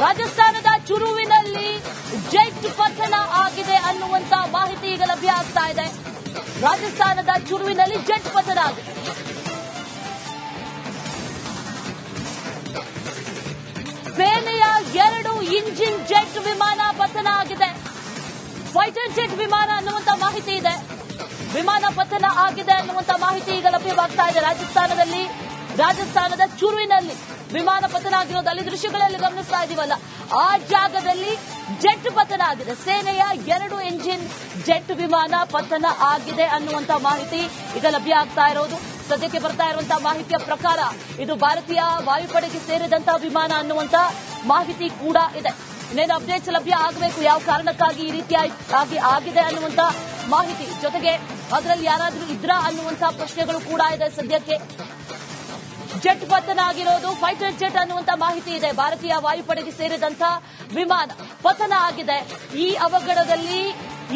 ರಾಜಸ್ಥಾನದ ಚುರುವಿನಲ್ಲಿ ಜೆಟ್ ಪತನ ಆಗಿದೆ ಅನ್ನುವಂತ ಮಾಹಿತಿ ಈಗ ಲಭ್ಯ ಆಗ್ತಾ ಇದೆ. ರಾಜಸ್ಥಾನದ ಚುರುವಿನಲ್ಲಿ ಜೆಟ್ ಪತನ ಆಗಿದೆ. ಸೇನೆಯ 2 ಇಂಜಿನ್ ಜೆಟ್ ವಿಮಾನ ಪತನ ಆಗಿದೆ. ಫೈಟರ್ ಜೆಟ್ ವಿಮಾನ ಅನ್ನುವಂತ ಮಾಹಿತಿ ಇದೆ. ವಿಮಾನ ಪತನ ಆಗಿದೆ ಅನ್ನುವಂತ ಮಾಹಿತಿ ಈಗ ಲಭ್ಯವಾಗ್ತಾ ಇದೆ. ರಾಜಸ್ಥಾನದ ಚುರುವಿನಲ್ಲಿ ವಿಮಾನ ಪತನ ಆಗಿರೋದು ಅಲ್ಲಿ ದೃಶ್ಯಗಳಲ್ಲಿ ಗಮನಿಸ್ತಾ ಇದೀವಲ್ಲ, ಆ ಜಾಗದಲ್ಲಿ ಜೆಟ್ ಪತನ ಆಗಿದೆ. ಸೇನೆಯ 2 ಇಂಜಿನ್ ಜೆಟ್ ವಿಮಾನ ಪತನ ಆಗಿದೆ ಅನ್ನುವಂತ ಮಾಹಿತಿ ಈಗ ಲಭ್ಯ ಆಗ್ತಾ ಇರೋದು. ಸದ್ಯಕ್ಕೆ ಬರ್ತಾ ಇರುವಂತಹ ಮಾಹಿತಿಯ ಪ್ರಕಾರ ಇದು ಭಾರತೀಯ ವಾಯುಪಡೆಗೆ ಸೇರಿದಂತಹ ವಿಮಾನ ಅನ್ನುವಂತ ಮಾಹಿತಿ ಕೂಡ ಇದೆ. ಇನ್ನೇನು ಅಪ್ಡೇಟ್ಸ್ ಲಭ್ಯ ಆಗಬೇಕು, ಯಾವ ಕಾರಣಕ್ಕಾಗಿ ಈ ರೀತಿಯಾಗಿ ಆಗಿದೆ ಅನ್ನುವಂತ ಮಾಹಿತಿ, ಜೊತೆಗೆ ಅದರಲ್ಲಿ ಯಾರಾದ್ರೂ ಇದ್ರಾ ಅನ್ನುವಂತಹ ಪ್ರಶ್ನೆಗಳು ಕೂಡ ಇದೆ. ಸದ್ಯಕ್ಕೆ ಜೆಟ್ ಪತನ ಆಗಿರೋದು ಫೈಟರ್ ಜೆಟ್ ಅನ್ನುವಂತ ಮಾಹಿತಿ ಇದೆ. ಭಾರತೀಯ ವಾಯುಪಡೆಗೆ ಸೇರಿದಂತಹ ವಿಮಾನ ಪತನ ಆಗಿದೆ. ಈ ಅವಘಡದಲ್ಲಿ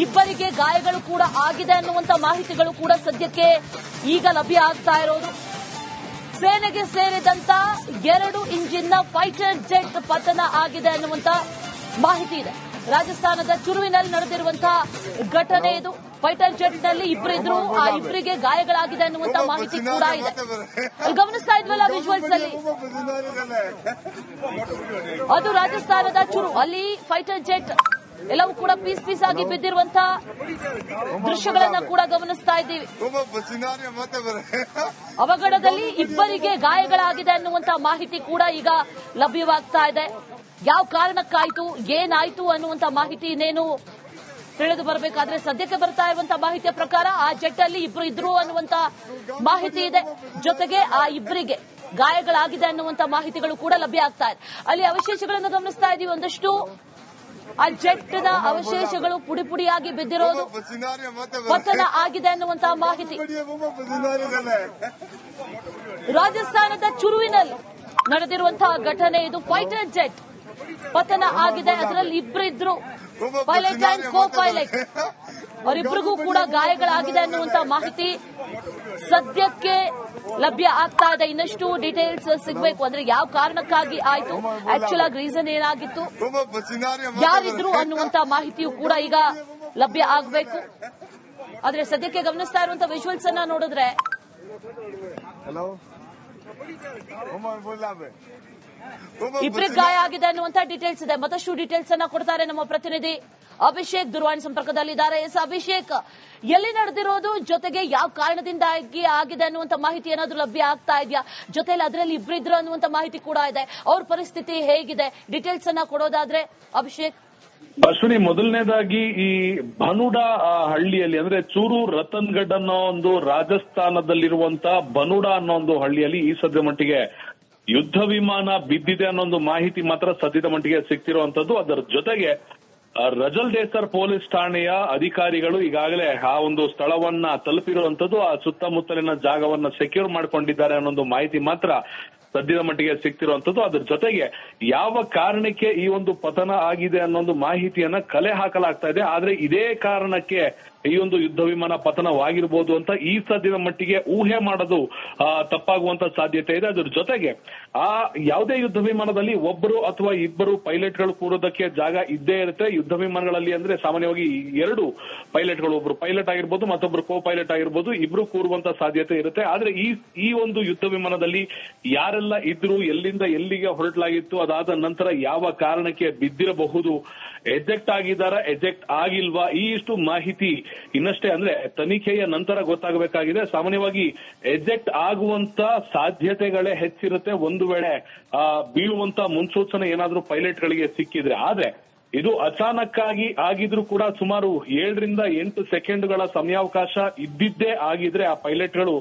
ಇಬ್ಬರಿಗೆ ಗಾಯಗಳು ಕೂಡ ಆಗಿದೆ ಅನ್ನುವಂತ ಮಾಹಿತಿಗಳು ಕೂಡ ಸದ್ಯಕ್ಕೆ ಈಗ ಲಭ್ಯ ಆಗ್ತಾ ಇರೋದು. ಸೇನೆಗೆ ಸೇರಿದಂತ 2 ಇಂಜಿನ್ನ ಫೈಟರ್ ಜೆಟ್ ಪತನ ಆಗಿದೆ ಅನ್ನುವಂತ ಮಾಹಿತಿ ಇದೆ. ರಾಜಸ್ಥಾನದ ಚುರುವಿನಲ್ಲಿ ನಡೆದಿರುವಂತಹ ಘಟನೆ ಇದು. ಫೈಟರ್ ಜೆಟ್ನಲ್ಲಿ ಇಬ್ಬರಿದ್ರು, ಆ ಇಬ್ಬರಿಗೆ ಗಾಯಗಳಾಗಿದೆ ಅನ್ನುವಂತ ಮಾಹಿತಿ ಕೂಡ ಇದೆ. ಅಲ್ಲಿ ಗಮನಿಸ್ತಾ ಇದ್ವಲ್ಲ ವಿಜುವಲ್ಸ್ ಅಲ್ಲಿ, ಅದು ರಾಜಸ್ಥಾನದ ಚುರು. ಅಲ್ಲಿ ಫೈಟರ್ ಜೆಟ್ ಎಲ್ಲವೂ ಕೂಡ ಪೀಸ್ ಪೀಸ್ ಆಗಿ ಬಿದ್ದಿರುವಂತಹ ದೃಶ್ಯಗಳನ್ನ ಕೂಡ ಗಮನಿಸ್ತಾ ಇದ್ದೀವಿ. ಅವಘಡದಲ್ಲಿ ಇಬ್ಬರಿಗೆ ಗಾಯಗಳಾಗಿದೆ ಅನ್ನುವಂತ ಮಾಹಿತಿ ಕೂಡ ಈಗ ಲಭ್ಯವಾಗ್ತಾ ಇದೆ. ಯಾವ ಕಾರಣಕ್ಕಾಯ್ತು, ಏನಾಯ್ತು ಅನ್ನುವಂತ ಮಾಹಿತಿ ಇನ್ನೇನು ತಿಳಿದು ಬರಬೇಕಾದ್ರೆ ಸದ್ಯಕ್ಕೆ ಬರ್ತಾ ಇರುವಂತಹ ಮಾಹಿತಿಯ ಪ್ರಕಾರ ಆ ಜೆಟ್ ಅಲ್ಲಿ ಇಬ್ರು ಇದ್ರು ಅನ್ನುವಂತ ಮಾಹಿತಿ ಇದೆ. ಜೊತೆಗೆ ಆ ಇಬ್ಬರಿಗೆ ಗಾಯಗಳಾಗಿದೆ ಅನ್ನುವಂತ ಮಾಹಿತಿಗಳು ಕೂಡ ಲಭ್ಯ ಆಗ್ತಾ ಇದೆ. ಅಲ್ಲಿ ಅವಶೇಷಗಳನ್ನು ಗಮನಿಸ್ತಾ ಇದೀವಿ. ಒಂದಷ್ಟು ಆ ಜೆಟ್ ನ ಅವಶೇಷಗಳು ಪುಡಿ ಪುಡಿಯಾಗಿ ಬಿದ್ದಿರೋದು, ಪತನ ಆಗಿದೆ ಅನ್ನುವಂತಹ ಮಾಹಿತಿ. ರಾಜಸ್ಥಾನದ ಚುರುವಿನಲ್ಲಿ ನಡೆದಿರುವಂತಹ ಘಟನೆ ಇದು. ಫೈಟರ್ ಜೆಟ್ ಪತನ ಆಗಿದೆ. ಅದರಲ್ಲಿ ಇಬ್ಬರಿದ್ರು, ಪೈಲಟ್ ಅಂಡ್ ಕೋ ಪೈಲಟ್. ಅವರಿಬ್ಬರಿಗೂ ಕೂಡ ಗಾಯಗಳಾಗಿದೆ ಅನ್ನುವಂತ ಮಾಹಿತಿ ಸದ್ಯಕ್ಕೆ ಲಭ್ಯ ಆಗ್ತಾ ಇದೆ. ಇನ್ನಷ್ಟು ಡೀಟೇಲ್ಸ್ ಸಿಗಬೇಕು, ಅಂದ್ರೆ ಯಾವ ಕಾರಣಕ್ಕಾಗಿ ಆಯ್ತು, ಆಕ್ಚುಲ್ ಆಗಿ ರೀಸನ್ ಏನಾಗಿತ್ತು, ಯಾರಿದ್ರು ಅನ್ನುವಂತ ಮಾಹಿತಿಯು ಕೂಡ ಈಗ ಲಭ್ಯ ಆಗಬೇಕು. ಆದ್ರೆ ಸದ್ಯಕ್ಕೆ ಗಮನಿಸ್ತಾ ಇರುವಂತಹ ವಿಜುವಲ್ಸ್ ಅನ್ನ ನೋಡಿದ್ರೆ ಇಬ್ಬರಿಗೆ ಗಾಯ ಆಗಿದೆ ಅನ್ನುವಂತ ಡೀಟೇಲ್ಸ್ ಇದೆ. ಮತ್ತಷ್ಟು ಡೀಟೇಲ್ಸ್ ಅನ್ನ ಕೊಡ್ತಾರೆ ನಮ್ಮ ಪ್ರತಿನಿಧಿ ಅಭಿಷೇಕ್. ದೂರವಾಣಿ ಸಂಪರ್ಕದಲ್ಲಿದ್ದಾರೆ. ಅಭಿಷೇಕ್, ಎಲ್ಲಿ ನಡೆದಿರೋದು, ಜೊತೆಗೆ ಯಾವ ಕಾರಣದಿಂದಾಗಿ ಆಗಿದೆ ಅನ್ನುವಂತ ಮಾಹಿತಿ ಏನಾದ್ರೂ ಲಭ್ಯ ಆಗ್ತಾ ಇದೆಯಾ? ಜೊತೆಲಿ ಅದರಲ್ಲಿ ಇಬ್ಬರಿದ್ರು ಅನ್ನುವಂತ ಮಾಹಿತಿ ಕೂಡ ಇದೆ. ಅವ್ರ ಪರಿಸ್ಥಿತಿ ಹೇಗಿದೆ, ಡೀಟೇಲ್ಸ್ ಅನ್ನ ಕೊಡೋದಾದ್ರೆ ಅಭಿಷೇಕ್. ಅಶ್ವಿನಿ, ಮೊದಲನೇದಾಗಿ ಈ ಬನುಡಾ ಹಳ್ಳಿಯಲ್ಲಿ, ಅಂದ್ರೆ ಚೂರು ರತನ್ಗಢ್ ಅನ್ನೋ ಒಂದು ರಾಜಸ್ಥಾನದಲ್ಲಿರುವಂತ ಬನುಡಾ ಅನ್ನೋ ಒಂದು ಹಳ್ಳಿಯಲ್ಲಿ ಈ ಸದ್ಯ ಮಟ್ಟಿಗೆ ಯುದ್ಧ ವಿಮಾನ ಬಿದ್ದಿದೆ ಅನ್ನೋ ಒಂದು ಮಾಹಿತಿ ಮಾತ್ರ ಸದ್ಯದ ಮಟ್ಟಿಗೆ ಸಿಗ್ತಿರುವಂತದ್ದು. ಅದರ ಜೊತೆಗೆ ರಜಲ್ ದೇಸರ್ ಪೊಲೀಸ್ ಠಾಣೆಯ ಅಧಿಕಾರಿಗಳು ಈಗಾಗಲೇ ಆ ಒಂದು ಸ್ಥಳವನ್ನ ತಲುಪಿರುವಂತದ್ದು, ಆ ಸುತ್ತಮುತ್ತಲಿನ ಜಾಗವನ್ನ ಸೆಕ್ಯೂರ್ ಮಾಡಿಕೊಂಡಿದ್ದಾರೆ ಅನ್ನೋ ಒಂದು ಮಾಹಿತಿ ಮಾತ್ರ ಸದ್ಯದ ಮಟ್ಟಿಗೆ ಸಿಗ್ತಿರುವಂತದ್ದು. ಅದ್ರ ಜೊತೆಗೆ ಯಾವ ಕಾರಣಕ್ಕೆ ಈ ಒಂದು ಪತನ ಆಗಿದೆ ಅನ್ನೋ ಮಾಹಿತಿಯನ್ನ ಕಲೆ ಹಾಕಲಾಗ್ತಾ ಇದೆ. ಆದ್ರೆ ಇದೇ ಕಾರಣಕ್ಕೆ ಈ ಒಂದು ಯುದ್ಧ ವಿಮಾನ ಪತನವಾಗಿರ್ಬೋದು ಅಂತ ಈ ಸದ್ಯದ ಮಟ್ಟಿಗೆ ಊಹೆ ಮಾಡೋದು ತಪ್ಪಾಗುವಂತ ಸಾಧ್ಯತೆ ಇದೆ. ಅದ್ರ ಜೊತೆಗೆ ಆ ಯಾವುದೇ ಯುದ್ಧ ವಿಮಾನದಲ್ಲಿ ಒಬ್ಬರು ಅಥವಾ ಇಬ್ಬರು ಪೈಲಟ್ಗಳು ಕೂರೋದಕ್ಕೆ ಜಾಗ ಇದ್ದೇ ಇರುತ್ತೆ. ಯುದ್ಧ ವಿಮಾನಗಳಲ್ಲಿ ಅಂದ್ರೆ ಸಾಮಾನ್ಯವಾಗಿ 2 ಪೈಲಟ್ಗಳು, ಒಬ್ರು ಪೈಲಟ್ ಆಗಿರ್ಬೋದು, ಮತ್ತೊಬ್ರು ಕೋ ಪೈಲಟ್ ಆಗಿರ್ಬೋದು, ಇಬ್ರು ಕೂರುವಂತ ಸಾಧ್ಯತೆ ಇರುತ್ತೆ. ಆದ್ರೆ ಈ ಒಂದು ಯುದ್ಧ ವಿಮಾನದಲ್ಲಿ ಯಾರೆಲ್ಲ ಇದ್ರು, ಎಲ್ಲಿಂದ ಎಲ್ಲಿಗೆ ಹೊರಟಲಾಗಿತ್ತು, ಅದಾದ ನಂತರ ಯಾವ ಕಾರಣಕ್ಕೆ ಬಿದ್ದಿರಬಹುದು, ಎಜೆಕ್ಟ್ ಆಗಿದಾರ, ಎಜೆಕ್ಟ್ ಆಗಿಲ್ವಾ, ಈ ಇಷ್ಟು ಮಾಹಿತಿ ಇನ್ನಷ್ಟೇ ಅಂದ್ರೆ ತನಿಖೆಯ ನಂತರ ಗೊತ್ತಾಗಬೇಕಾಗಿದೆ. ಸಾಮಾನ್ಯವಾಗಿ ಎಜೆಕ್ಟ್ ಆಗುವಂತ ಸಾಧ್ಯತೆಗಳೇ ಹೆಚ್ಚಿರುತ್ತೆ ಒಂದು ವೇಳೆ ಬೀಳುವಂತ ಮುನ್ಸೂಚನೆ ಏನಾದ್ರೂ ಪೈಲಟ್ಗಳಿಗೆ ಸಿಕ್ಕಿದ್ರೆ. ಆದ್ರೆ ಇದು ಅಚಾನಕ್ಕಾಗಿ ಆಗಿದ್ರು ಕೂಡ ಸುಮಾರು 7 ರಿಂದ 8 ಸೆಕೆಂಡ್ಗಳ ಸಮಯಾವಕಾಶ ಇದ್ದಿದ್ದೇ ಆಗಿದ್ರೆ ಆ ಪೈಲಟ್ಗಳು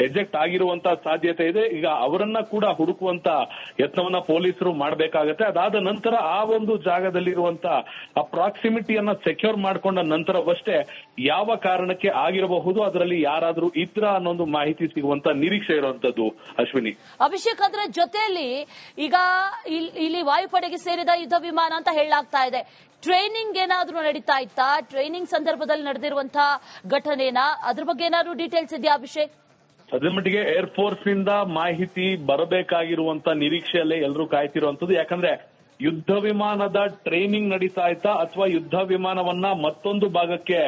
ಎಜೆಕ್ಟ್ ಆಗಿರುವಂತ ಸಾಧ್ಯತೆ ಇದೆ. ಈಗ ಅವರನ್ನ ಕೂಡ ಹುಡುಕುವಂತ ಯತ್ನವನ್ನ ಪೊಲೀಸರು ಮಾಡಬೇಕಾಗತ್ತೆ. ಅದಾದ ನಂತರ ಆ ಒಂದು ಜಾಗದಲ್ಲಿರುವಂತ ಆ ಪ್ರಾಕ್ಸಿಮಿಟಿಯನ್ನ ಸೆಕ್ಯೂರ್ ಮಾಡಿಕೊಂಡ ನಂತರವಷ್ಟೇ ಯಾವ ಕಾರಣಕ್ಕೆ ಆಗಿರಬಹುದು, ಅದರಲ್ಲಿ ಯಾರಾದ್ರೂ ಇದ್ರ ಅನ್ನೊಂದು ಮಾಹಿತಿ ಸಿಗುವಂತ ನಿರೀಕ್ಷೆ ಇರುವಂತದ್ದು. ಅಶ್ವಿನಿ, ಅಭಿಷೇಕ್, ಅದರ ಜೊತೆಯಲ್ಲಿ ಈಗ ಇಲ್ಲಿ ವಾಯುಪಡೆಗೆ ಸೇರಿದ ಯುದ್ಧ ವಿಮಾನ ಅಂತ ಹೇಳಲಾಗ್ತಾ ಇದೆ. ಟ್ರೈನಿಂಗ್ ಏನಾದ್ರೂ ನಡೀತಾ ಇತ್ತಾ? ಟ್ರೈನಿಂಗ್ ಸಂದರ್ಭದಲ್ಲಿ ನಡೆದಿರುವಂತಹ ಘಟನೆನಾ? ಅದ್ರ ಬಗ್ಗೆ ಏನಾದ್ರು ಡೀಟೇಲ್ಸ್ ಇದೆಯಾ ಅಭಿಷೇಕ್? ಸದ್ಯ ಮಟ್ಟಿಗೆ ಏರ್ ಫೋರ್ಸ್ ನಿಂದ ಮಾಹಿತಿ ಬರಬೇಕಾಗಿರುವಂತ ನಿರೀಕ್ಷೆಯಲ್ಲೇ ಎಲ್ಲರೂ ಕಾಯ್ತಿರುವಂತದ್ದು. ಯಾಕಂದ್ರೆ ಯುದ್ಧ ವಿಮಾನದ ಟ್ರೈನಿಂಗ್ ನಡೀತಾ ಇತ್ತಾ ಅಥವಾ ಯುದ್ಧ ವಿಮಾನವನ್ನ ಮತ್ತೊಂದು ಭಾಗಕ್ಕೆ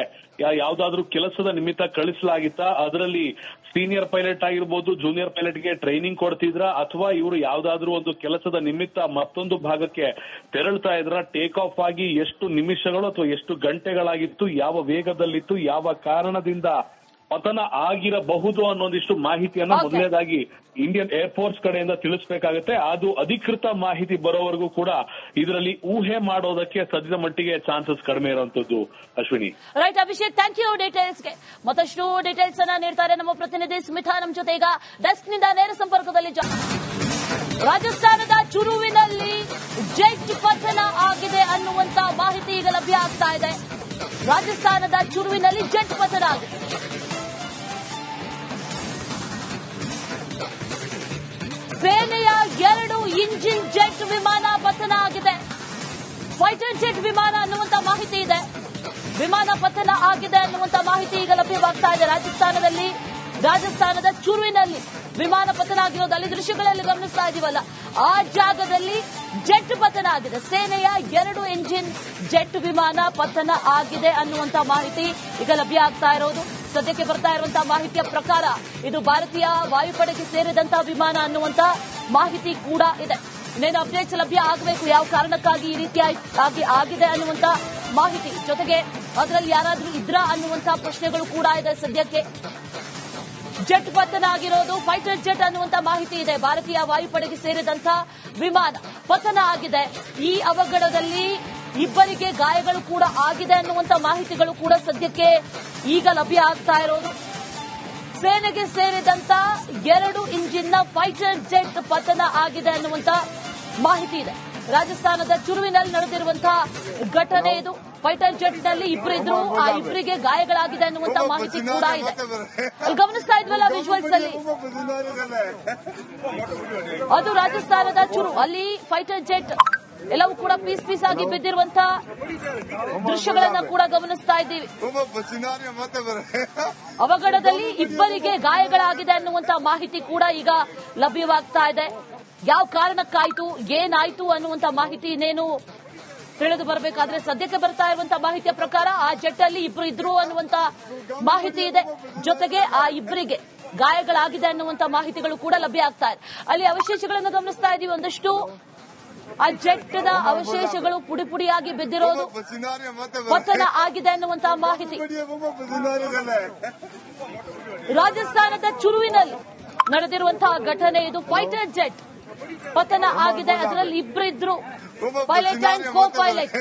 ಯಾವ್ದಾದ್ರೂ ಕೆಲಸದ ನಿಮಿತ್ತ ಕಳಿಸಲಾಗಿತ್ತಾ? ಅದರಲ್ಲಿ ಸೀನಿಯರ್ ಪೈಲಟ್ ಆಗಿರ್ಬೋದು, ಜೂನಿಯರ್ ಪೈಲಟ್ಗೆ ಟ್ರೈನಿಂಗ್ ಕೊಡ್ತಿದ್ರ ಅಥವಾ ಇವರು ಯಾವ್ದಾದ್ರೂ ಒಂದು ಕೆಲಸದ ನಿಮಿತ್ತ ಮತ್ತೊಂದು ಭಾಗಕ್ಕೆ ತೆರಳ್ತಾ ಇದ್ರ? ಟೇಕ್ ಆಫ್ ಆಗಿ ಎಷ್ಟು ನಿಮಿಷಗಳು ಅಥವಾ ಎಷ್ಟು ಗಂಟೆಗಳಾಗಿತ್ತು, ಯಾವ ವೇಗದಲ್ಲಿತ್ತು, ಯಾವ ಕಾರಣದಿಂದ ಪತನ ಆಗಿರಬಹುದು ಅನ್ನೋದಿಷ್ಟು ಮಾಹಿತಿಯನ್ನ ಮೊದಲನೇದಾಗಿ ಇಂಡಿಯನ್ ಏರ್ಫೋರ್ಸ್ ಕಡೆಯಿಂದ ತಿಳಿಸಬೇಕಾಗುತ್ತೆ. ಅದು ಅಧಿಕೃತ ಮಾಹಿತಿ ಬರೋವರೆಗೂ ಕೂಡ ಇದರಲ್ಲಿ ಊಹೆ ಮಾಡೋದಕ್ಕೆ ಸದ್ಯದ ಮಟ್ಟಿಗೆ ಚಾನ್ಸಸ್ ಕಡಿಮೆ ಇರುವಂತದ್ದು. Ashwini. Right Abhishek, thank you ಡೀಟೇಲ್ಸ್ಗೆ. ಮತ್ತಷ್ಟು ಡೀಟೇಲ್ಸ್ ಅನ್ನ ನೀಡ್ತಾರೆ ನಮ್ಮ ಪ್ರತಿನಿಧಿ ಸ್ಮಿತಾ. ನಮ್ಮ ಜೊತೆ ಈಗ ಡೆಸ್ಕ್ ನಿಂದ ನೇರ ಸಂಪರ್ಕದಲ್ಲಿ ರಾಜಸ್ಥಾನದ ಚುರುವಿನಲ್ಲಿ ಜೆಟ್ ಪತನ ಆಗಿದೆ ಅನ್ನುವಂತ ಮಾಹಿತಿ ಈಗ ಲಭ್ಯ ಆಗ್ತಾ ಇದೆ. ರಾಜಸ್ಥಾನದ ಚುರುವಿನಲ್ಲಿ ಜೆಟ್ ಪತನ ಆಗಿದೆ. ಸೇನೆಯ 2 ಇಂಜಿನ್ ಜೆಟ್ ವಿಮಾನ ಪತನ ಆಗಿದೆ. ಫೈಟರ್ ಜೆಟ್ ವಿಮಾನ ಅನ್ನುವಂತ ಮಾಹಿತಿ ಇದೆ. ವಿಮಾನ ಪತನ ಆಗಿದೆ ಅನ್ನುವಂತ ಮಾಹಿತಿ ಈಗ ಲಭ್ಯವಾಗ್ತಾ ಇದೆ. ರಾಜಸ್ಥಾನದ ಚುರುವಿನಲ್ಲಿ ವಿಮಾನ ಪತನ ಆಗಿರೋದು ಅಲ್ಲಿ ದೃಶ್ಯಗಳಲ್ಲಿ ಗಮನಿಸ್ತಾ ಇದೀವಲ್ಲ, ಆ ಜಾಗದಲ್ಲಿ ಜೆಟ್ ಪತನ ಆಗಿದೆ. ಸೇನೆಯ 2 ಇಂಜಿನ್ ಜೆಟ್ ವಿಮಾನ ಪತನ ಆಗಿದೆ ಅನ್ನುವಂತ ಮಾಹಿತಿ ಈಗ ಲಭ್ಯ ಆಗ್ತಾ ಇರೋದು. ಸದ್ಯಕ್ಕೆ ಬರ್ತಾ ಇರುವಂತಹ ಮಾಹಿತಿಯ ಪ್ರಕಾರ ಇದು ಭಾರತೀಯ ವಾಯುಪಡೆಗೆ ಸೇರಿದಂತಹ ವಿಮಾನ ಅನ್ನುವಂತ ಮಾಹಿತಿ ಕೂಡ ಇದೆ. ಇನ್ನೇನು ಅಪ್ಡೇಟ್ಸ್ ಲಭ್ಯ ಆಗಬೇಕು, ಯಾವ ಕಾರಣಕ್ಕಾಗಿ ಈ ರೀತಿಯಾಗಿ ಆಗಿದೆ ಅನ್ನುವಂತ ಮಾಹಿತಿ, ಜೊತೆಗೆ ಅದರಲ್ಲಿ ಯಾರಾದ್ರೂ ಇದ್ರಾ ಅನ್ನುವಂತ ಪ್ರಶ್ನೆಗಳು ಕೂಡ ಇದೆ. ಸದ್ಯಕ್ಕೆ ಜೆಟ್ ಪತನ ಆಗಿರೋದು ಫೈಟರ್ ಜೆಟ್ ಅನ್ನುವಂತ ಮಾಹಿತಿ ಇದೆ. ಭಾರತೀಯ ವಾಯುಪಡೆಗೆ ಸೇರಿದಂತಹ ವಿಮಾನ ಪತನ ಆಗಿದೆ. ಈ ಅವಘಡದಲ್ಲಿ ಇಬ್ಬರಿಗೆ ಗಾಯಗಳು ಕೂಡ ಆಗಿದೆ ಅನ್ನುವಂತ ಮಾಹಿತಿಗಳು ಕೂಡ ಸದ್ಯಕ್ಕೆ ಈಗ ಲಭ್ಯ ಆಗ್ತಾ ಇರೋದು. ಸೇನೆಗೆ ಸೇರಿದಂತ 2 ಇಂಜಿನ್ನ ಫೈಟರ್ ಜೆಟ್ ಪತನ ಆಗಿದೆ ಅನ್ನುವಂತ ಮಾಹಿತಿ ಇದೆ. ರಾಜಸ್ಥಾನದ ಚುರುವಿನಲ್ಲಿ ನಡೆದಿರುವಂತಹ ಘಟನೆ ಇದು. ಫೈಟರ್ ಜೆಟ್ ನಲ್ಲಿ ಇಬ್ಬರಿದ್ರು, ಆ ಇಬ್ಬರಿಗೆ ಗಾಯಗಳಾಗಿದೆ ಅನ್ನುವಂತ ಮಾಹಿತಿ ಕೂಡ ಇದೆ. ಅಲ್ಲಿ ಗಮನಿಸ್ತಾ ಇದ್ವಲ್ಲ ವಿಜುವಲ್ಸ್ ಅಲ್ಲಿ, ಅದು ರಾಜಸ್ಥಾನದ ಚುರು. ಅಲ್ಲಿ ಫೈಟರ್ ಜೆಟ್ ಎಲ್ಲವೂ ಕೂಡ ಪೀಸ್ ಪೀಸ್ ಆಗಿ ಬಿದ್ದಿರುವಂತಹ ದೃಶ್ಯಗಳನ್ನ ಕೂಡ ಗಮನಿಸ್ತಾ ಇದ್ದೀವಿ. ಅವಘಡದಲ್ಲಿ ಇಬ್ಬರಿಗೆ ಗಾಯಗಳಾಗಿದೆ ಅನ್ನುವಂತ ಮಾಹಿತಿ ಕೂಡ ಈಗ ಲಭ್ಯವಾಗ್ತಾ ಇದೆ. ಯಾವ ಕಾರಣಕ್ಕಾಯ್ತು, ಏನಾಯ್ತು ಅನ್ನುವಂತ ಮಾಹಿತಿ ಇನ್ನೇನು ತಿಳಿದು ಬರಬೇಕಾದ್ರೆ ಸದ್ಯಕ್ಕೆ ಬರ್ತಾ ಇರುವಂತಹ ಮಾಹಿತಿಯ ಪ್ರಕಾರ ಆ ಜೆಟ್ ಅಲ್ಲಿ ಇಬ್ರು ಇದ್ರು ಅನ್ನುವಂತ ಮಾಹಿತಿ ಇದೆ. ಜೊತೆಗೆ ಆ ಇಬ್ಬರಿಗೆ ಗಾಯಗಳಾಗಿದೆ ಅನ್ನುವಂತ ಮಾಹಿತಿಗಳು ಕೂಡ ಲಭ್ಯ ಆಗ್ತಾ ಇದೆ. ಅಲ್ಲಿ ಅವಶೇಷಗಳನ್ನು ಗಮನಿಸ್ತಾ ಇದೀವಿ. ಒಂದಷ್ಟು ಆ ಜೆಟ್ ನ ಅವಶೇಷಗಳು ಪುಡಿ ಪುಡಿಯಾಗಿ ಬಿದ್ದಿರೋದು, ಪತನ ಆಗಿದೆ ಅನ್ನುವಂತಹ ಮಾಹಿತಿ. ರಾಜಸ್ಥಾನದ ಚುರುವಿನಲ್ಲಿ ನಡೆದಿರುವಂತಹ ಘಟನೆ ಇದು. ಫೈಟರ್ ಜೆಟ್ ಪತನ ಆಗಿದೆ. ಅದರಲ್ಲಿ ಇಬ್ಬರಿದ್ರು, ಪೈಲಟ್ ಅಂಡ್ ಕೋ ಪೈಲಟ್.